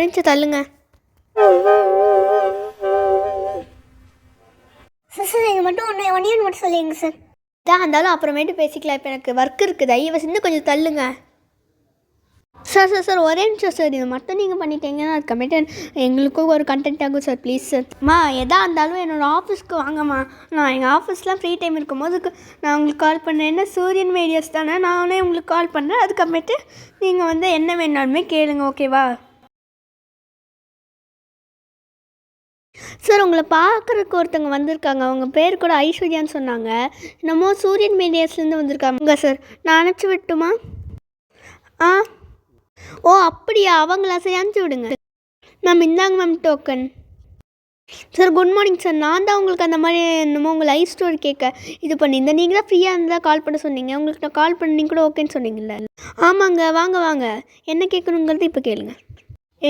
நிமிஷம் தள்ளுங்க. சார் இது மட்டும் ஒன்று மட்டும் சொல்லிடுங்க சார். இதாக இருந்தாலும் அப்புறமேட்டு பேசிக்கலாம். இப்போ எனக்கு ஒர்க் இருக்குது. தயவு செஞ்சு கொஞ்சம் தள்ளுங்க. சார் ஒரே நிமிஷம் சார். இது மட்டும் நீங்கள் பண்ணிட்டீங்கன்னா அதுக்கப்புறமேட்டு எங்களுக்கும் ஒரு கண்டென்ட் ஆகும் சார். Please sir. எதாக இருந்தாலும் என்னோடய ஆஃபீஸ்க்கு வாங்கம்மா. நான் எங்கள் ஆஃபீஸ்லாம் ஃப்ரீ டைம் இருக்கும்போது நான் உங்களுக்கு கால் பண்ணேன். என்ன சூரியன் மீடியாஸ் தானே, நானே உங்களுக்கு கால் பண்ணுறேன். அதுக்கப்புறமேட்டு நீங்கள் என்ன வேணாலுமே கேளுங்க, ஓகேவா? சார் உங்களை பார்க்குறதுக்கு ஒருத்தவங்க வந்திருக்காங்க. அவங்க பேர் கூட ஐஸ்வர்யான்னு சொன்னாங்க. என்னமோ சூரியன் மீடியாஸ்லேருந்து வந்திருக்காங்க சார். நான் அனுப்பிச்சி விட்டுமா? ஓ அப்படியா, அவங்களா? சரி அனுப்பிச்சி விடுங்க மேம். இந்தாங்க ma'am token. Sir good morning sir. நான் தான் உங்களுக்கு அந்த மாதிரி என்னமோ உங்கள் லைஃப் ஸ்டோரி கேட்க இது பண்ணியிருந்தேன். நீங்கள் தான் ஃப்ரீயாக இருந்தால் கால் பண்ண சொன்னீங்க. உங்களுக்கு நான் கால் பண்ணி கூட ஓகேன்னு சொன்னீங்கல்ல? ஆமாங்க, வாங்க. என்ன கேட்கணுங்கிறது இப்போ கேளுங்க.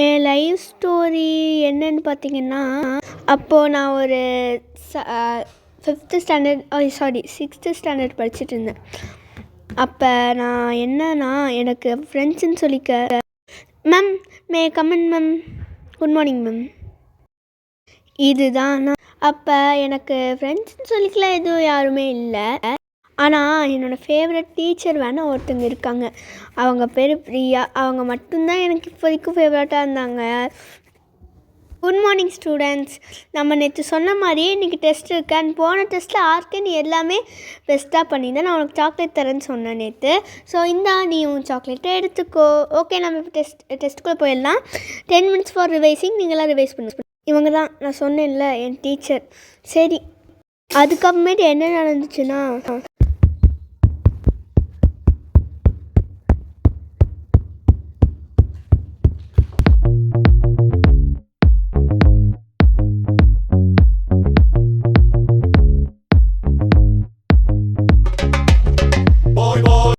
என் லைஃப் ஸ்டோரி என்னன்னு பார்த்தீங்கன்னா, அப்போது நான் ஒரு 5th ஸ்டாண்டர்ட் 6th ஸ்டாண்டர்ட் படிச்சுட்டு இருந்தேன். அப்போ நான் என்னன்னா, எனக்கு ஃப்ரெண்ட்ஸுன்னு சொல்லிக்க ma'am may comment ma'am. Good morning ma'am. இதுதான் அப்போ எனக்கு ஃப்ரெண்ட்ஸ்ன்னு சொல்லிக்கலாம் எதுவும் யாருமே இல்லை. ஆனால் என்னோடய ஃபேவரட் டீச்சர் வேணால் ஒருத்தங்க இருக்காங்க. அவங்க பேர் பிரியா. அவங்க மட்டும்தான் எனக்கு இப்போதைக்கும் ஃபேவரட்டாக இருந்தாங்க. Good morning students. நம்ம நேற்று சொன்ன மாதிரியே இன்றைக்கி டெஸ்ட் இருக்கு. அண்ட் போன டெஸ்ட்டில் ஆர்கே நீ எல்லாமே பெஸ்ட்டாக பண்ணியிருந்தேன். நான் உனக்கு சாக்லேட் தரேன்னு சொன்னேன் நேற்று. ஸோ இந்தா நீ உன் சாக்லேட்டை எடுத்துக்கோ. ஓகே, நம்ம இப்போ டெஸ்ட்டுக்குள்ளே போயிடலாம். 10 minutes ஃபார் ரிவைசிங். நீங்களாம் ரிவைஸ் பண்ணு. இவங்க தான் நான் சொன்னேன்ல என் டீச்சர். சரி, அதுக்கப்புறமேட்டு என்ன நடந்துச்சுன்னா,